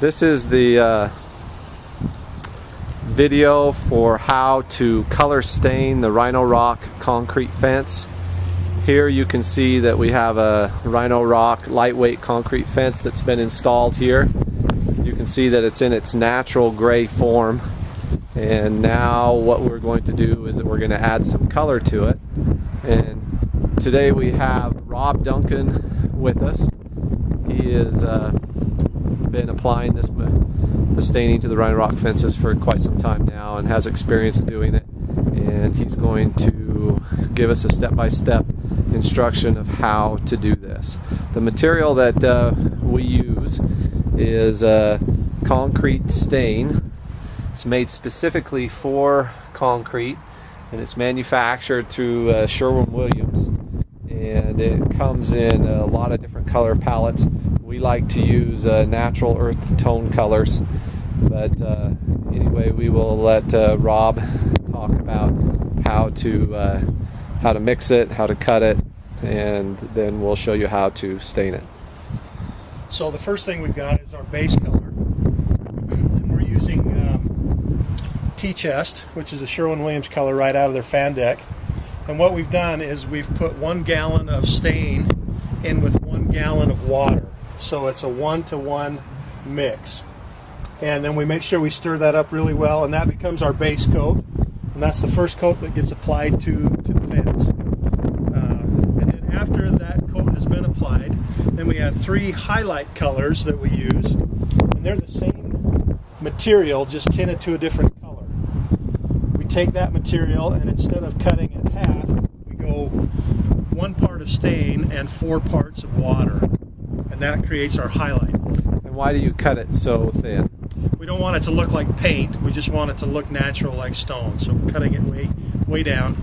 This is the video for how to color stain the Rhinorock concrete fence. Here you can see that we have a Rhinorock lightweight concrete fence that's been installed here. You can see that it's in its natural gray form, and now what we're going to do is that we're going to add some color to it. And today we have Rob Duncan with us. He has been applying the staining to the Rhinorock fences for quite some time now and has experience doing it, and he's going to give us a step-by-step instruction of how to do this. The material that we use is concrete stain. It's made specifically for concrete, and it's manufactured through Sherwin-Williams, and it comes in a lot of different color palettes. We like to use natural earth tone colors, but anyway, we will let Rob talk about how to mix it, how to cut it, and then we'll show you how to stain it. So the first thing we've got is our base color, and we're using T-Chest, which is a Sherwin-Williams color right out of their fan deck. And what we've done is we've put 1 gallon of stain in with 1 gallon of water. So it's a 1-to-1 mix. And then we make sure we stir that up really well, and that becomes our base coat. And that's the first coat that gets applied to the fence. And then after that coat has been applied, then we have 3 highlight colors that we use. And they're the same material, just tinted to a different color. We take that material, and instead of cutting it half, we go 1 part of stain and 4 parts of water. And that creates our highlight. And why do you cut it so thin? We don't want it to look like paint. We just want it to look natural like stone. So we're cutting it way down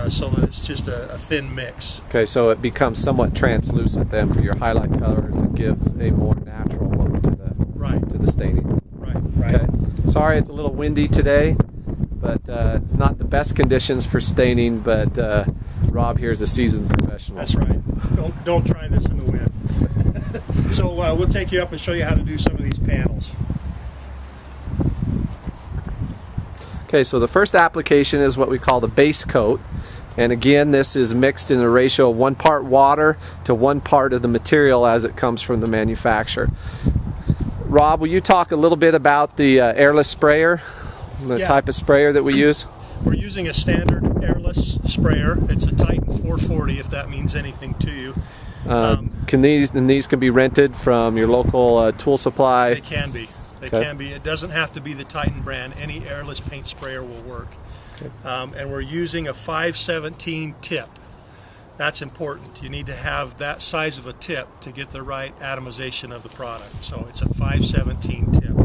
so that it's just a thin mix. Okay, so it becomes somewhat translucent then for your highlight colors. It gives a more natural look to the staining. Right. Okay. Sorry, it's a little windy today, but it's not the best conditions for staining. But Rob here is a seasoned professional. That's right. Don't try this in the wind. So we'll take you up and show you how to do some of these panels. Okay, so the first application is what we call the base coat, and again this is mixed in a ratio of 1 part water to 1 part of the material as it comes from the manufacturer. Rob, will you talk a little bit about the airless sprayer, the type of sprayer that we use? We're using a standard airless sprayer. It's a Titan 440, if that means anything to you. These can be rented from your local tool supply? They can be. They can be. It doesn't have to be the Titan brand. Any airless paint sprayer will work. Okay. And we're using a 5/17 tip. That's important. You need to have that size of a tip to get the right atomization of the product. So it's a 5/17 tip.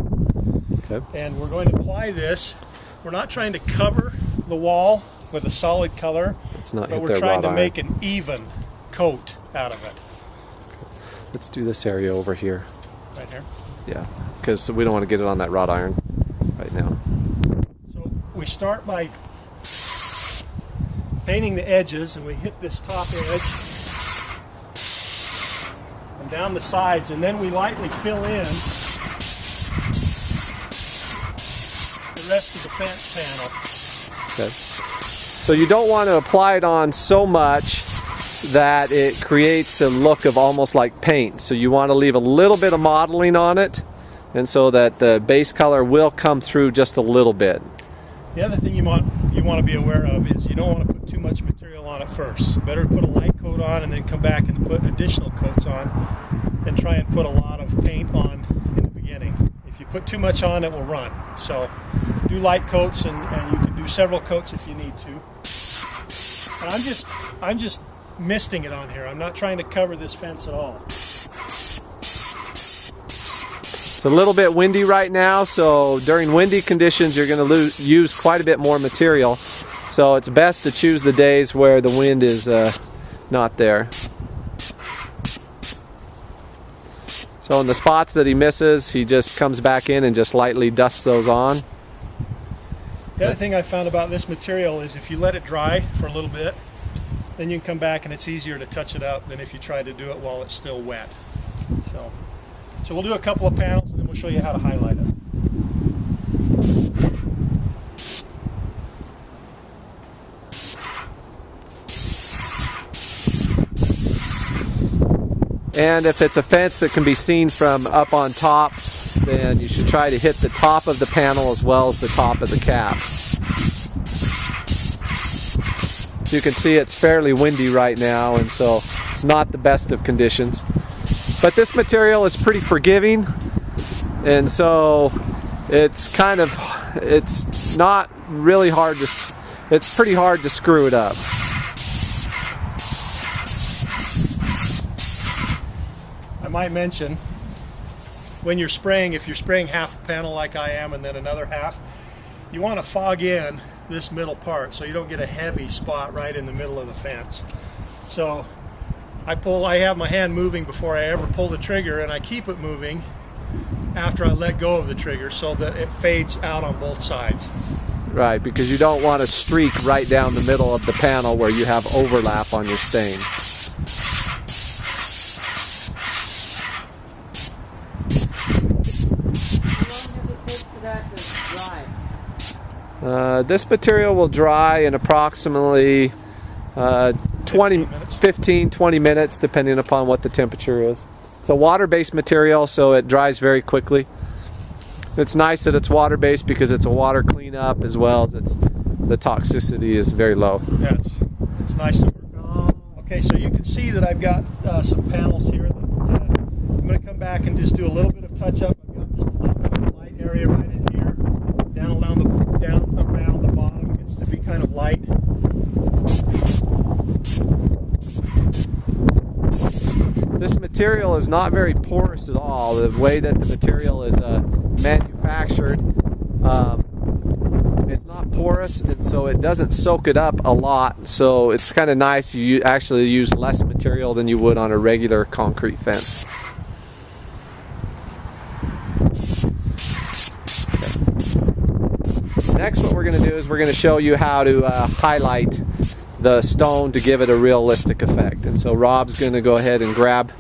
Okay. And we're going to apply this. We're not trying to cover the wall with a solid color, but we're trying to make an even coat out of it. Okay. Let's do this area over here. Right here? Yeah, because we don't want to get it on that wrought iron right now. So we start by painting the edges, and we hit this top edge and down the sides, and then we lightly fill in the rest of the fence panel. Okay. So you don't want to apply it on so much that it creates a look of almost like paint. So you want to leave a little bit of modeling on it, and so that the base color will come through just a little bit. The other thing you want to be aware of is you don't want to put too much material on it first. So better put a light coat on and then come back and put additional coats on than try and put a lot of paint on in the beginning. If you put too much on, it will run. So do light coats, and you can do several coats if you need to. And I'm just misting it on here. I'm not trying to cover this fence at all. It's a little bit windy right now, so during windy conditions you're going to use quite a bit more material. So it's best to choose the days where the wind is not there. So in the spots that he misses, he just comes back in and just lightly dusts those on. The other thing I found about this material is if you let it dry for a little bit, then you can come back and it's easier to touch it up than if you try to do it while it's still wet. So So we'll do a couple of panels and then we'll show you how to highlight it. And if it's a fence that can be seen from up on top, then you should try to hit the top of the panel as well as the top of the cap. As you can see, it's fairly windy right now, and so it's not the best of conditions. But this material is pretty forgiving, and so it's not really hard to, it's pretty hard to screw it up. I might mention, when you're spraying, if you're spraying half a panel like I am and then another half, you want to fog in this middle part so you don't get a heavy spot right in the middle of the fence. So I have my hand moving before I ever pull the trigger, and I keep it moving after I let go of the trigger so that it fades out on both sides. Right, because you don't want to streak right down the middle of the panel where you have overlap on your stain. This material will dry in approximately 15-20 minutes, depending upon what the temperature is. It's a water-based material, so it dries very quickly. It's nice that it's water-based because it's a water cleanup, as well as the toxicity is very low. Yeah, it's nice to work. Okay, so you can see that I've got some panels here that I'm going to come back and just do a little bit of touch-up. I've got just a little bit of light area right in here, down around the bottom. It gets to be kind of light. This material is not very porous at all. The way that the material is manufactured, it's not porous, and so it doesn't soak it up a lot. So it's kind of nice. You actually use less material than you would on a regular concrete fence. Next, what we're going to do is we're going to show you how to highlight the stone to give it a realistic effect. And so Rob's going to go ahead and grab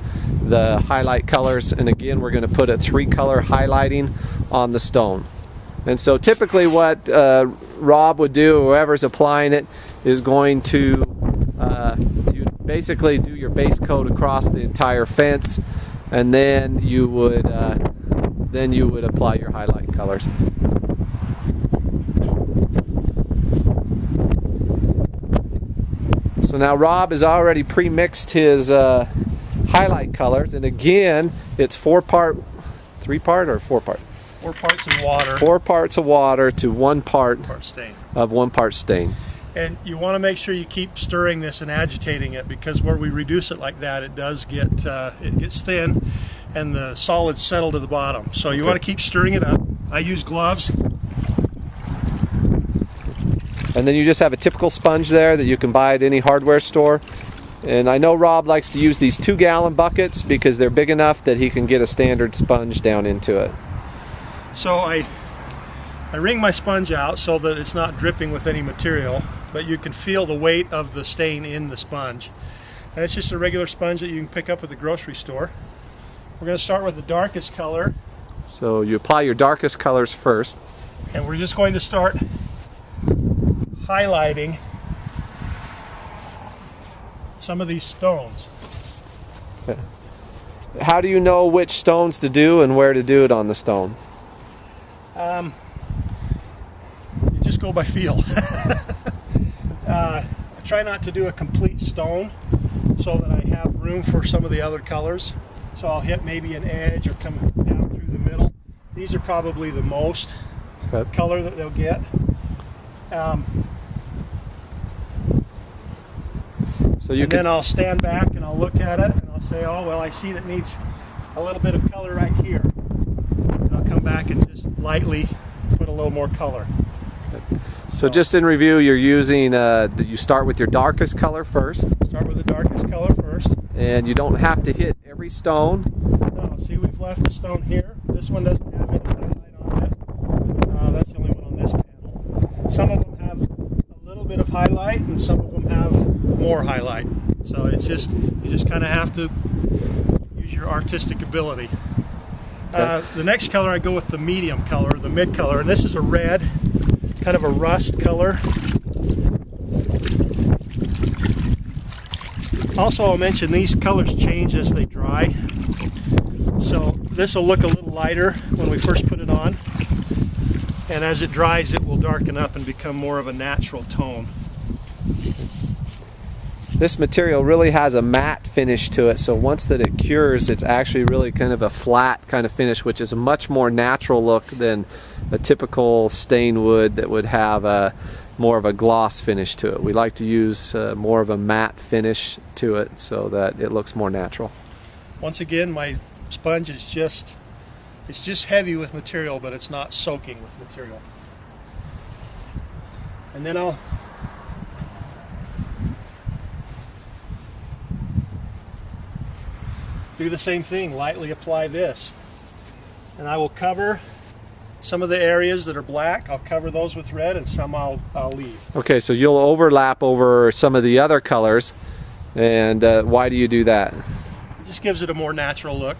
the highlight colors, and again we're going to put a 3-color highlighting on the stone. And so typically what Rob would do, whoever's applying it, is going to you basically do your base coat across the entire fence, and then you would apply your highlight colors. So now Rob has already pre-mixed his highlight colors, and again it's 3-part or 4-part? 4 parts of water. 4 parts of water to 1 part stain. of 1 part stain. And you want to make sure you keep stirring this and agitating it, because where we reduce it like that, it does get it gets thin and the solids settle to the bottom. So you want to keep stirring it up. I use gloves. And then you just have a typical sponge there that you can buy at any hardware store. And I know Rob likes to use these 2-gallon buckets because they're big enough that he can get a standard sponge down into it. So I wring my sponge out so that it's not dripping with any material, but you can feel the weight of the stain in the sponge. And it's just a regular sponge that you can pick up at the grocery store. We're going to start with the darkest color. So you apply your darkest colors first. And we're just going to start highlighting some of these stones. Okay. How do you know which stones to do and where to do it on the stone? You just go by feel. I try not to do a complete stone so that I have room for some of the other colors. So I'll hit maybe an edge or come down through the middle. These are probably the most color that they'll get. Then I'll stand back and I'll look at it and I'll say, oh well, I see that needs a little bit of color right here. And I'll come back and just lightly put a little more color. So just in review, you're using, you start with your darkest color first. Start with the darkest color first. And you don't have to hit every stone. No, see, we've left a stone here. This one doesn't have any highlight on it. That's the only one on this panel. Some of them have a little bit of highlight and some of them have more highlight. So it's just, you just kind of have to use your artistic ability. The next color I go with the medium color, the mid color, and this is a red, kind of a rust color. Also, I'll mention these colors change as they dry. So this will look a little lighter when we first put it on, and as it dries it will darken up and become more of a natural tone. This material really has a matte finish to it, so once that it cures, it's actually really kind of a flat kind of finish, which is a much more natural look than a typical stained wood that would have a more of a gloss finish to it. We like to use more of a matte finish to it so that it looks more natural. Once again, my sponge is just heavy with material, but it's not soaking with material. And then I'll do the same thing, lightly apply this. And I will cover some of the areas that are black, I'll cover those with red, and some I'll leave. Okay, so you'll overlap over some of the other colors, and why do you do that? It just gives it a more natural look.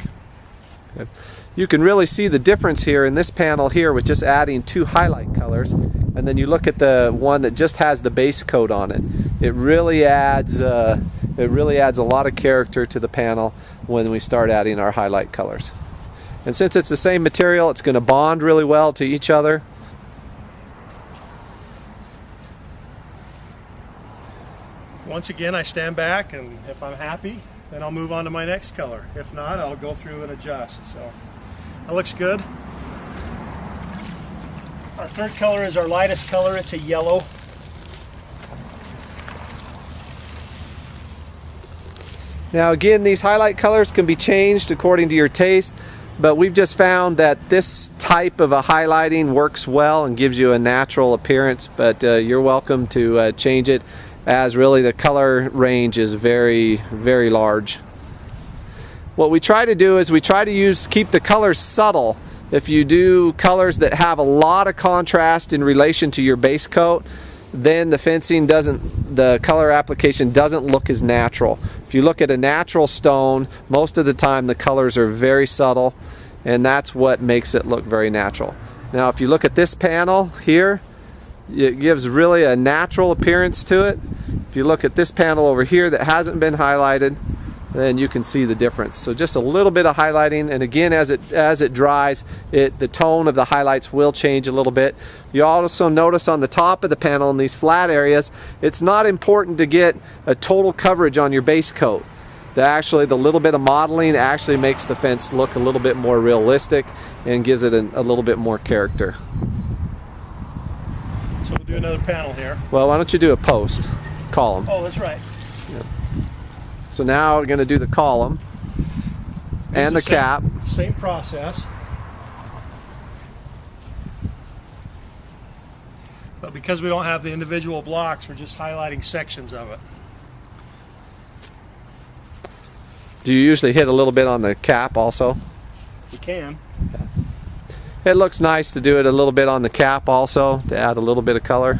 Okay. You can really see the difference here in this panel here with just adding 2 highlight colors, and then you look at the one that just has the base coat on it. It really adds a lot of character to the panel when we start adding our highlight colors. And since it's the same material, it's going to bond really well to each other. Once again, I stand back, and if I'm happy, then I'll move on to my next color. If not, I'll go through and adjust. So that looks good. Our third color is our lightest color. It's a yellow. Now again, these highlight colors can be changed according to your taste, but we've just found that this type of a highlighting works well and gives you a natural appearance, but you're welcome to change it, as really the color range is very, very large. What we try to do is we try to keep the colors subtle. If you do colors that have a lot of contrast in relation to your base coat, then the color application doesn't look as natural. If you look at a natural stone, most of the time the colors are very subtle, and that's what makes it look very natural. Now if you look at this panel here, it gives really a natural appearance to it. If you look at this panel over here that hasn't been highlighted, then you can see the difference. So just a little bit of highlighting, and again, as it dries, the tone of the highlights will change a little bit. You also notice on the top of the panel in these flat areas, it's not important to get a total coverage on your base coat. The little bit of modeling actually makes the fence look a little bit more realistic and gives it a little bit more character. So we'll do another panel here. Well, why don't you do a post column? Oh, that's right. Yep. So now we're going to do the column and the cap. Same process. But because we don't have the individual blocks, we're just highlighting sections of it. Do you usually hit a little bit on the cap also? You can. It looks nice to do it a little bit on the cap also, to add a little bit of color.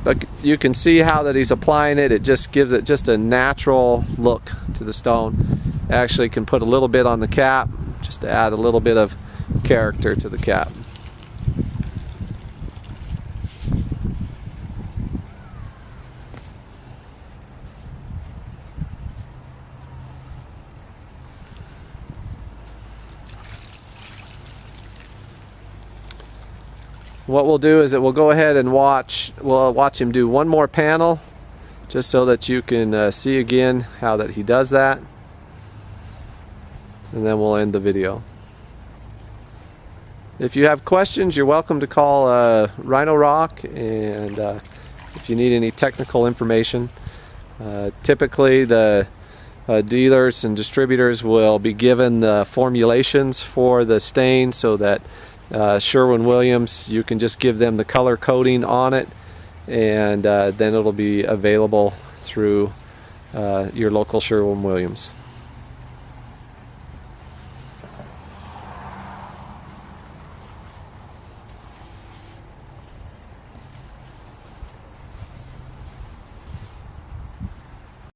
But you can see how that he's applying it. It just gives it just a natural look to the stone. Actually can put a little bit on the cap just to add a little bit of character to the cap. What we'll do is that we'll go ahead and we'll watch him do one more panel, just so that you can see again how that he does that, and then we'll end the video. If you have questions, you're welcome to call Rhinorock, and if you need any technical information. Typically the dealers and distributors will be given the formulations for the stain, so that Sherwin-Williams, you can just give them the color coding on it, and then it'll be available through your local Sherwin-Williams.